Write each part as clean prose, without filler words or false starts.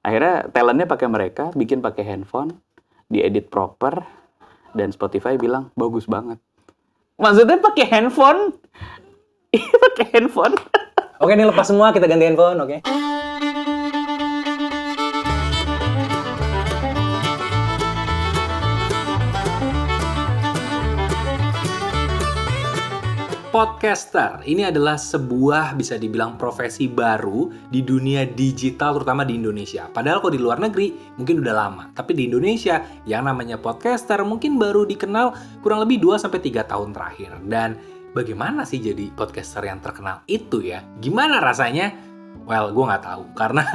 Akhirnya talentnya pakai mereka, bikin pakai handphone, diedit proper, dan Spotify bilang bagus banget. Maksudnya pakai handphone? Pakai handphone? Oke, ini lepas semua, kita ganti handphone, oke? Podcaster, ini adalah sebuah bisa dibilang profesi baru di dunia digital, terutama di Indonesia. Padahal kalau di luar negeri mungkin udah lama. Tapi di Indonesia yang namanya podcaster mungkin baru dikenal kurang lebih 2-3 tahun terakhir. Dan bagaimana sih jadi podcaster yang terkenal itu ya? Gimana rasanya? Well, gue nggak tahu. Karena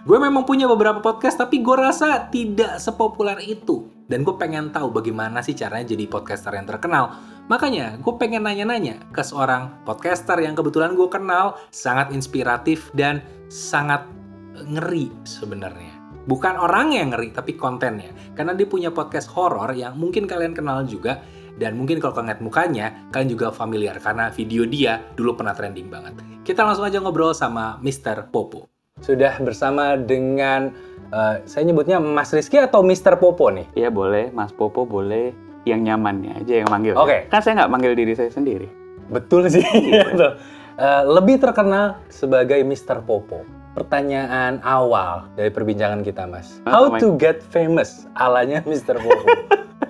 gue memang punya beberapa podcast, tapi gue rasa tidak sepopuler itu. Dan gue pengen tahu bagaimana sih caranya jadi podcaster yang terkenal. Makanya gue pengen nanya-nanya ke seorang podcaster yang kebetulan gue kenal, sangat inspiratif dan sangat ngeri sebenarnya. Bukan orang yang ngeri, tapi kontennya. Karena dia punya podcast horor yang mungkin kalian kenal juga. Dan mungkin kalau kalian lihat mukanya, kalian juga familiar. Karena video dia dulu pernah trending banget. Kita langsung aja ngobrol sama Mr. Popo. Sudah bersama dengan, saya nyebutnya Mas Rizky atau Mr. Popo nih? Iya boleh, Mas Popo boleh. Yang nyamannya aja yang manggil. Oke. Kan saya nggak manggil diri saya sendiri. Betul sih. Lebih terkenal sebagai Mr. Popo. Pertanyaan awal dari perbincangan kita, Mas. How to get famous alanya Mr. Popo.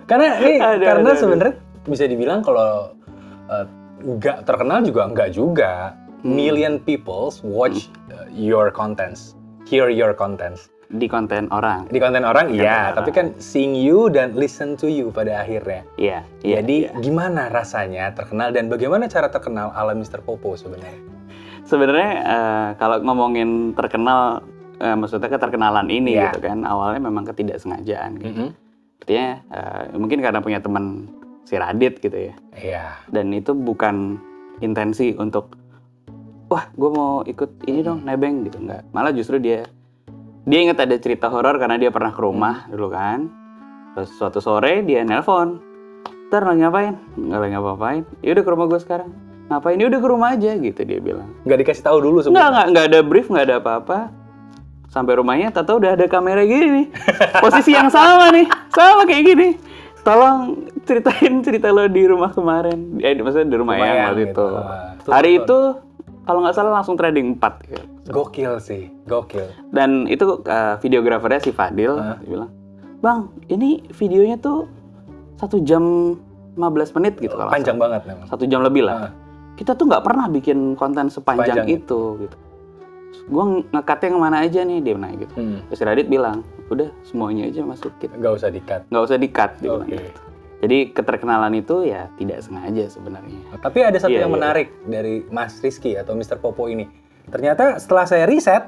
Karena ini karena sebenarnya bisa dibilang kalau nggak terkenal juga nggak juga. Million people watch your contents, hear your contents. Di konten orang. Di konten orang, iya. Tapi kan seeing you dan listen to you pada akhirnya. Iya. Jadi gimana rasanya terkenal dan bagaimana cara terkenal ala Mr. Popo sebenarnya? Sebenarnya kalau ngomongin terkenal, maksudnya keterkenalan ini gitu kan, awalnya memang ketidaksengajaan gitu. Artinya mungkin karena punya teman si Radit gitu ya. Iya. Dan itu bukan intensi untuk, wah gue mau ikut ini dong, nebeng gitu. Enggak. Malah justru dia ingat ada cerita horor karena dia pernah ke rumah dulu kan. Terus suatu sore dia nelpon. Ntar lagi ngapain? Nggak lagi ngapain. Ya udah ke rumah gue sekarang. Ngapain? Ya udah ke rumah aja gitu dia bilang. Nggak dikasih tahu dulu sebenarnya? Nggak ada brief, nggak ada apa-apa. Sampai rumahnya tahu udah ada kamera gini nih. Posisi yang sama nih. Sama kayak gini. Tolong ceritain cerita lo di rumah kemarin. Maksudnya di rumah yang waktu itu. Hari itu kalau nggak salah langsung trending 4 gitu. Gokil sih, gokil. Dan itu videografernya si Fadil, dia bilang, Bang, ini videonya tuh 1 jam 15 menit gitu. Panjang banget memang. 1 jam lebih lah. Kita tuh nggak pernah bikin konten sepanjang itu gitu. Gue nge-cut yang mana aja nih, dia nanya gitu. Terus Radit bilang, udah semuanya aja masukin. Nggak usah di-cut. Nggak usah di-cut, dia bilang gitu. Jadi keterkenalan itu ya tidak sengaja sebenarnya. Tapi ada satu yang menarik dari Mas Rizky atau Mr. Popo ini. Ternyata setelah saya riset,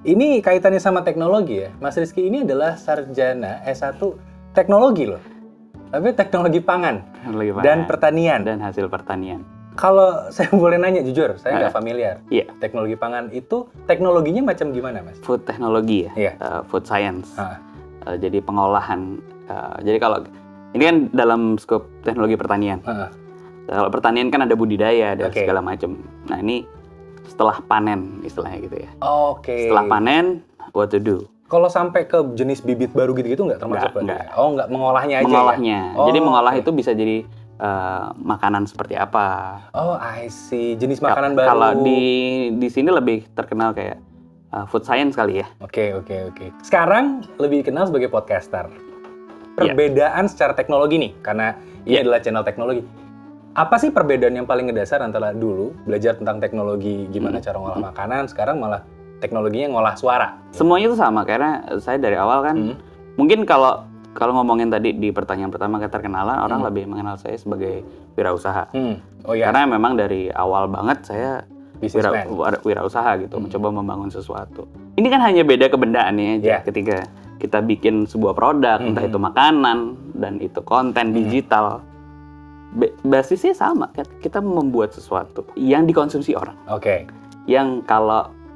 ini kaitannya sama teknologi ya. Mas Rizky ini adalah sarjana S1 teknologi loh. Tapi teknologi pangan. Dan pertanian. Dan hasil pertanian. Kalau saya boleh nanya jujur, saya nggak familiar. Iya. Teknologi pangan itu teknologinya macam gimana, Mas? Food teknologi ya, food science. Jadi pengolahan. Jadi kalau ini kan dalam skop teknologi pertanian. Kalau pertanian kan ada budidaya, ada segala macam. Nah ini setelah panen istilahnya gitu ya. Setelah panen, what to do? Kalau sampai ke jenis bibit baru gitu-gitu nggak termasuk? Enggak. Nggak mengolahnya aja. Mengolahnya. Ya? Jadi mengolah itu bisa jadi makanan seperti apa? I see. Jenis makanan baru. Kalau di sini lebih terkenal kayak food science kali ya. Oke. Sekarang lebih dikenal sebagai podcaster. Perbedaan secara teknologi nih, karena ini adalah channel teknologi. Apa sih perbedaan yang paling ngedasar antara dulu belajar tentang teknologi gimana cara ngolah makanan, sekarang malah teknologinya ngolah suara? Semuanya itu sama karena saya dari awal kan mungkin kalau ngomongin tadi di pertanyaan pertama keterkenalan orang lebih mengenal saya sebagai wirausaha. Karena memang dari awal banget saya wirausaha gitu, mencoba membangun sesuatu. Ini kan hanya beda kebendaannya aja ketika kita bikin sebuah produk, entah itu makanan dan itu konten digital. Basisnya sama, kita membuat sesuatu yang dikonsumsi orang. Yang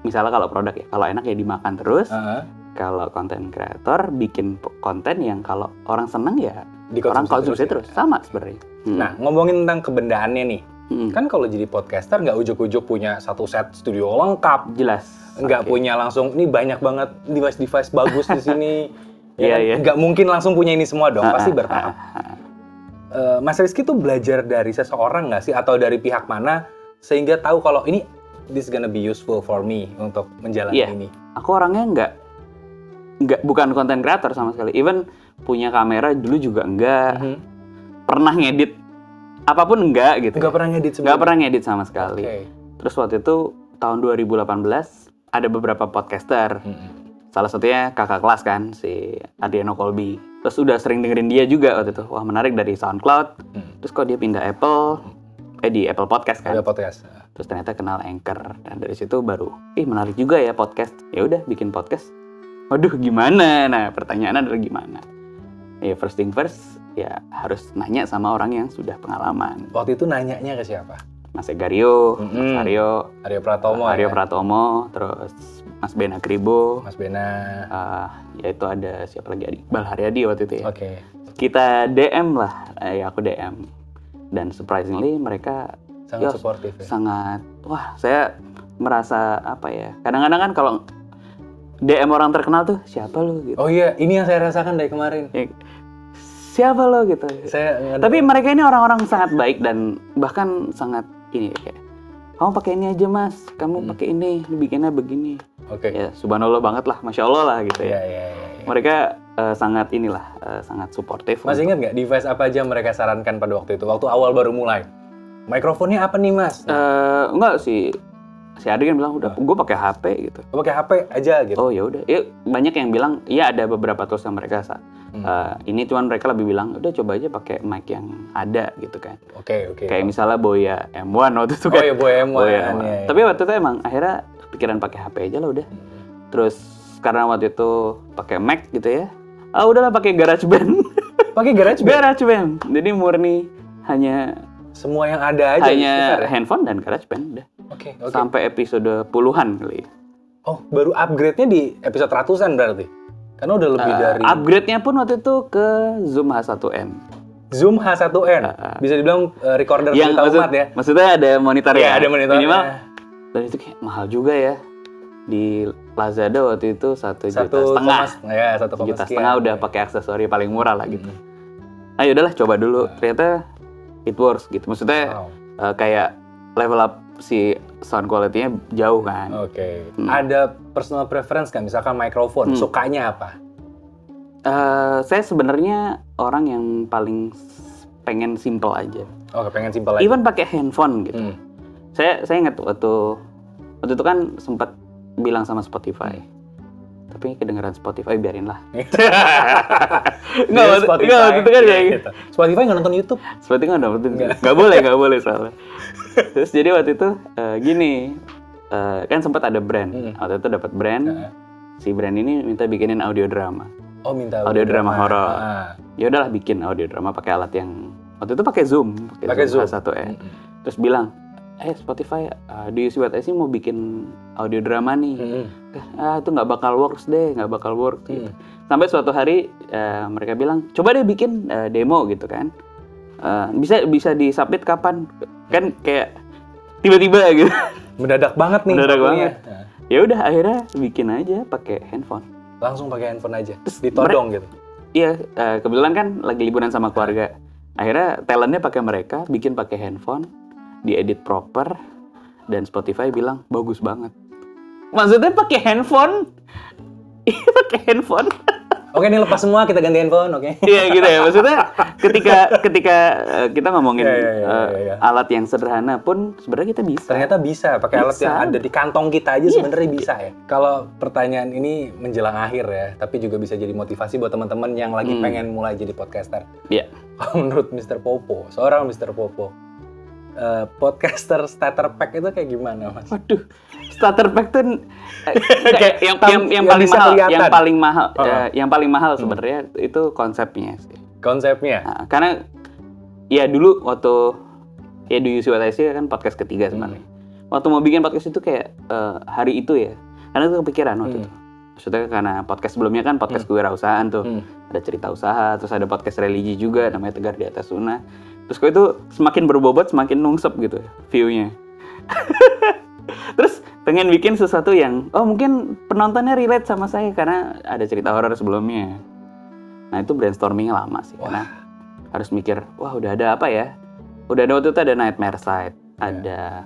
misalnya kalau produk ya, kalau enak ya dimakan terus. Kalau konten kreator bikin konten yang kalau orang senang ya orang konsumsi terus. Sama sebenarnya. Nah, ngomongin tentang kebendaannya nih, Kan kalau jadi podcaster nggak ujuk-ujuk punya satu set studio lengkap. Jelas. Nggak punya langsung, ini banyak banget device-device bagus di sini. Iya. Nggak mungkin langsung punya ini semua dong, pasti bertahap. Mas Rizky tuh belajar dari seseorang nggak sih? Atau dari pihak mana sehingga tahu kalau ini this gonna be useful for me untuk menjalani ini? Aku orangnya nggak bukan content creator sama sekali. Even punya kamera dulu juga enggak. Pernah ngedit apapun enggak gitu. Nggak pernah ngedit sebelumnya? Nggak pernah ngedit sama sekali. Okay. Terus waktu itu tahun 2018 ada beberapa podcaster. Salah satunya kakak kelas kan, si Adriano Colby. Terus udah sering dengerin dia juga waktu itu. Wah, menarik dari SoundCloud. Terus kok dia pindah Apple, di Apple Podcast kan. Ada podcast. Terus ternyata kenal Anchor. Dan dari situ baru, menarik juga ya podcast. Ya udah bikin podcast. Waduh, gimana? Nah, pertanyaannya adalah gimana? Ya first thing first, ya harus nanya sama orang yang sudah pengalaman. Waktu itu nanyanya ke siapa? Mas Egario, Mas Aryo Pratomo, terus Mas Bena Kribo, Mas Bena, ya itu ada siapa lagi, Iqbal Haryadi waktu itu ya. Oke. Kita DM lah, ya aku DM, dan surprisingly mereka sangat suportif ya? Sangat, wah saya merasa apa ya, kadang-kadang kan kalau DM orang terkenal tuh, siapa lu gitu. Oh iya, ini yang saya rasakan dari kemarin. Ya, siapa lo gitu. Tapi mereka ini orang-orang sangat baik dan bahkan sangat ini kayak, kamu pakai ini aja mas, kamu pakai ini, bikinnya begini. Oke. Ya subhanallah banget lah, masya Allah lah gitu ya. Iya. Mereka sangat sangat suportif. Mas ingat nggak device apa aja mereka sarankan pada waktu itu, waktu awal baru mulai? Mikrofonnya apa nih mas? Enggak sih. Si Adi kan bilang udah, gue pakai HP gitu. Pakai HP aja gitu. Oh ya udah. Ya, banyak yang bilang, iya ada beberapa tools yang mereka ini cuman mereka lebih bilang, udah coba aja pakai mic yang ada gitu kan. Oke. Kayak misalnya Boya M1 waktu itu kan. Oh ya Boya M1. Ya. Tapi waktu itu emang akhirnya pikiran pakai HP aja lah udah. Terus karena waktu itu pakai Mac gitu ya. Udahlah pakai GarageBand. Pakai GarageBand? GarageBand. Jadi murni hanya semua yang ada aja. Hanya handphone dan GarageBand udah. Oke. Sampai episode puluhan kali. Oh, baru upgrade-nya di episode ratusan berarti? Karena udah lebih dari... Upgrade-nya pun waktu itu ke Zoom H1n. Zoom H1n? Bisa dibilang recorder berita umat ya? Maksudnya ada monitornya. Iya, ada monitornya. Minimal. Dan itu kayak mahal juga ya. Di Lazada waktu itu 1,5 juta. Ya, 1,5 juta udah pakai aksesori paling murah lah gitu. Nah yaudahlah coba dulu. Ternyata it works gitu. Maksudnya kayak level up si sound quality-nya jauh kan. Oke. Ada personal preference kan? Misalkan mikrofon, sukanya apa? Saya sebenarnya orang yang paling pengen simple aja. Oke, pengen simple aja. Even pakai handphone gitu. Saya ingat waktu itu kan sempat bilang sama Spotify. Tapi kedengeran Spotify biarin lah. Nggak, waktu itu kan kayak gitu. Spotify nggak nonton YouTube? Spotify nggak nonton. Nggak boleh salah. Terus jadi waktu itu gini, kan sempat ada brand. Waktu itu dapat brand. Si brand ini minta bikinin audio drama. Oh, minta audio drama horor. Ya udahlah bikin audio drama pakai alat yang waktu itu pakai Zoom H1n. Terus bilang, Spotify, do you see what I see mau bikin audio drama nih. Itu nggak bakal works deh, nggak bakal work. Gitu. Sampai suatu hari mereka bilang, coba deh bikin demo gitu kan. Bisa disubmit kapan? Kan kayak tiba-tiba gitu. Mendadak banget nih. Mendadak banget. Ya udah akhirnya bikin aja pakai handphone. Langsung pakai handphone aja. Terus ditodong gitu. Iya, kebetulan kan lagi liburan sama keluarga. Akhirnya talentnya pakai mereka, bikin pakai handphone, diedit proper, dan Spotify bilang bagus banget. Maksudnya pakai handphone? Iya pakai handphone. Oke, ini lepas semua, kita ganti handphone, oke? Iya gitu ya, maksudnya ketika kita ngomongin alat yang sederhana pun sebenarnya kita bisa. Ternyata bisa, pakai alat yang ada di kantong kita aja sebenarnya bisa ya. Kalau pertanyaan ini menjelang akhir ya, tapi juga bisa jadi motivasi buat teman-teman yang lagi pengen mulai jadi podcaster. Iya. Menurut Mr. Popo, seorang Mr. Popo, podcaster starter pack itu kayak gimana, Mas? Waduh, starter pack tuh yang paling mahal sebenarnya itu konsepnya sih. Konsepnya? Nah, karena ya dulu waktu do you see what I see kan podcast ketiga sebenarnya. Waktu mau bikin podcast itu kayak hari itu ya, karena itu kepikiran waktu itu. Maksudnya karena podcast sebelumnya kan podcast kewirausahaan tuh, ada cerita usaha, terus ada podcast religi juga namanya Tegar di Atas Sunnah. Terus kok itu semakin berbobot semakin nungsep gitu view-nya. Terus pengen bikin sesuatu yang mungkin penontonnya relate sama saya karena ada cerita horor sebelumnya. Nah itu brainstorming lama sih karena harus mikir, wah udah ada apa ya? Udah ada waktu itu ada Nightmare Side, ada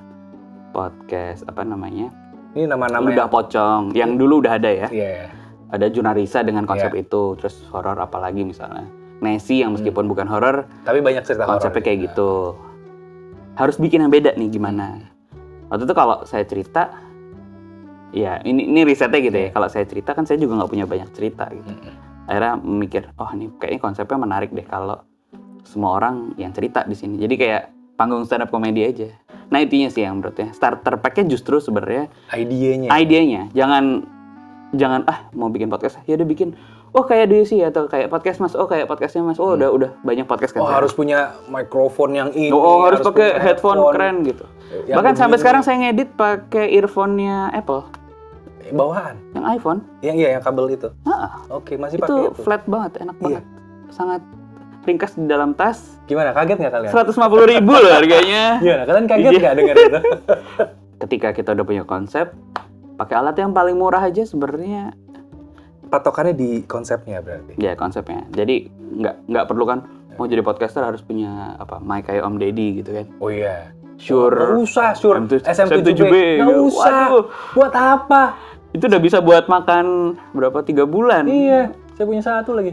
podcast apa namanya? Ini nama-nama Ludah Pocong yang dulu udah ada ya. Iya. Ada Junarisa dengan konsep itu, terus horor apalagi misalnya. Nessie yang meskipun bukan horor, tapi banyak cerita horor. konsepnya kayak gitu. Harus bikin yang beda nih gimana? Waktu itu kalau saya cerita, ya ini risetnya gitu ya. Kalau saya cerita kan saya juga nggak punya banyak cerita gitu. Akhirnya mikir, ini kayaknya konsepnya menarik deh kalau semua orang yang cerita di sini. Jadi kayak panggung stand up komedi aja. Nah intinya sih yang menurutnya starter pack-nya justru sebenarnya idenya. Jangan mau bikin podcast, ya udah bikin. Kayak Desi atau kayak podcast Mas. Kayak podcastnya Mas. Udah banyak podcast kan. Harus punya mikrofon yang ini. Harus pakai headphone keren gitu. Bahkan sampai sekarang saya ngedit pakai earphone-nya Apple. Bawaan. Yang iPhone. Yang kabel itu. Oke, masih pakai itu. Flat banget, enak banget. Sangat ringkas di dalam tas. Gimana, kaget nggak kalian? 150.000 loh harganya. Iya, kalian kaget nggak dengar itu? Ketika kita udah punya konsep, pakai alat yang paling murah aja sebenarnya. Patokannya di konsepnya berarti? Ya, konsepnya. Jadi nggak perlu kan, mau jadi podcaster harus punya mic kayak Om Deddy gitu kan. Oh iya. Shure. Nggak usah, Shure. SM7B. Nggak usah. Waduh. Buat apa? Itu udah bisa buat makan berapa 3 bulan. Iya, saya punya 1 lagi.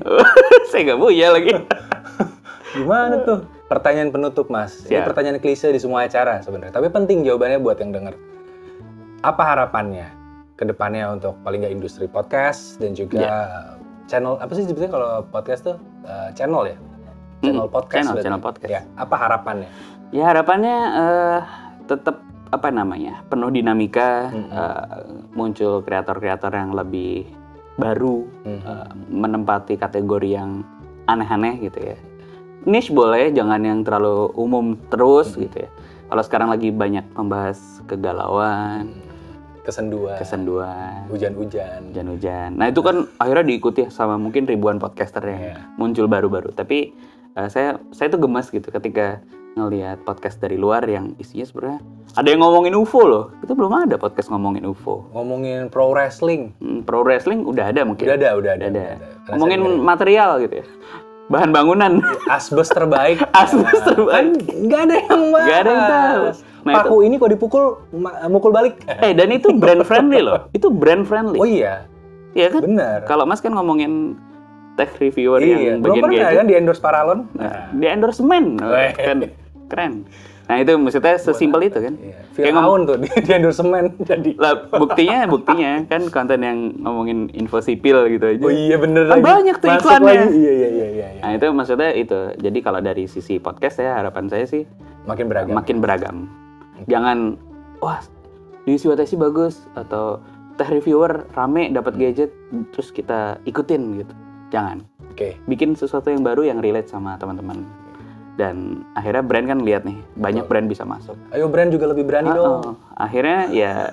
Saya nggak punya lagi. Gimana tuh? Pertanyaan penutup, Mas. Ini pertanyaan klise di semua acara sebenarnya. Tapi penting jawabannya buat yang denger. Apa harapannya ke depannya untuk paling nggak industri podcast dan juga channel, apa sih sebetulnya kalau podcast tuh channel ya? Channel podcast. Channel podcast. Ya, apa harapannya? Ya harapannya tetap penuh dinamika, muncul kreator-kreator yang lebih baru, menempati kategori yang aneh-aneh gitu ya. Niche boleh, jangan yang terlalu umum terus gitu ya. Kalau sekarang lagi banyak membahas kegalauan, kesenduan, hujan-hujan. Nah itu kan akhirnya diikuti sama mungkin ribuan podcaster yang muncul baru-baru. Tapi saya tuh gemas gitu ketika ngelihat podcast dari luar yang isinya sebenarnya ada yang ngomongin UFO loh. Itu belum ada podcast ngomongin UFO. Ngomongin pro wrestling. Pro wrestling udah ada mungkin. Udah ada. Ngomongin material gitu ya. Bahan bangunan. Asbes terbaik. Asbes terbaik. Nggak ada yang bahas. Nggak ada yang tahu. Nah, paku ini kok dipukul, mukul balik. Dan itu brand friendly loh. Itu brand friendly. Oh iya. Iya kan? Benar. Kalau Mas kan ngomongin tech reviewer yang bagian gadget. Belum pernah kan di endorse Paralon? Di endorsement. Kan keren. Nah itu maksudnya sesimpel itu kan. Fir'aun tuh di endorsement jadi. Lah buktinya kan konten yang ngomongin info sipil gitu aja. Oh iya bener kan lagi. Banyak tuh iklannya. Iya. Nah itu maksudnya itu. Jadi kalau dari sisi podcast harapan saya sih makin beragam. Jangan di Watesi bagus atau tech reviewer rame dapat gadget terus kita ikutin gitu. Jangan. Bikin sesuatu yang baru yang relate sama teman-teman. Dan akhirnya brand kan lihat nih, banyak brand bisa masuk. Ayo brand juga lebih berani dong. Akhirnya ya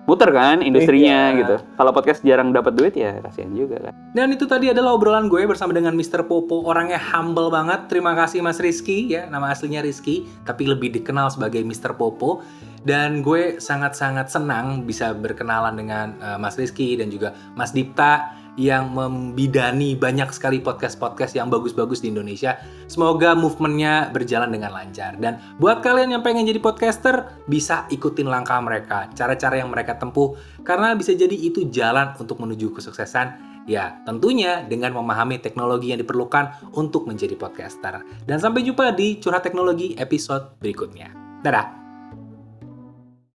muter kan industrinya gitu. Kalau podcast jarang dapat duit ya kasihan juga kan. Dan itu tadi adalah obrolan gue bersama dengan Mr. Popo. Orangnya humble banget. Terima kasih Mas Rizky ya, nama aslinya Rizky, tapi lebih dikenal sebagai Mr. Popo. Dan gue sangat-sangat senang bisa berkenalan dengan Mas Rizky dan juga Mas Dipta yang membidani banyak sekali podcast-podcast yang bagus-bagus di Indonesia. Semoga movementnya berjalan dengan lancar. Dan buat kalian yang pengen jadi podcaster, bisa ikutin langkah mereka, cara-cara yang mereka tempuh, karena bisa jadi itu jalan untuk menuju kesuksesan. Ya, tentunya dengan memahami teknologi yang diperlukan untuk menjadi podcaster. Dan sampai jumpa di Curhat Teknologi episode berikutnya. Dadah!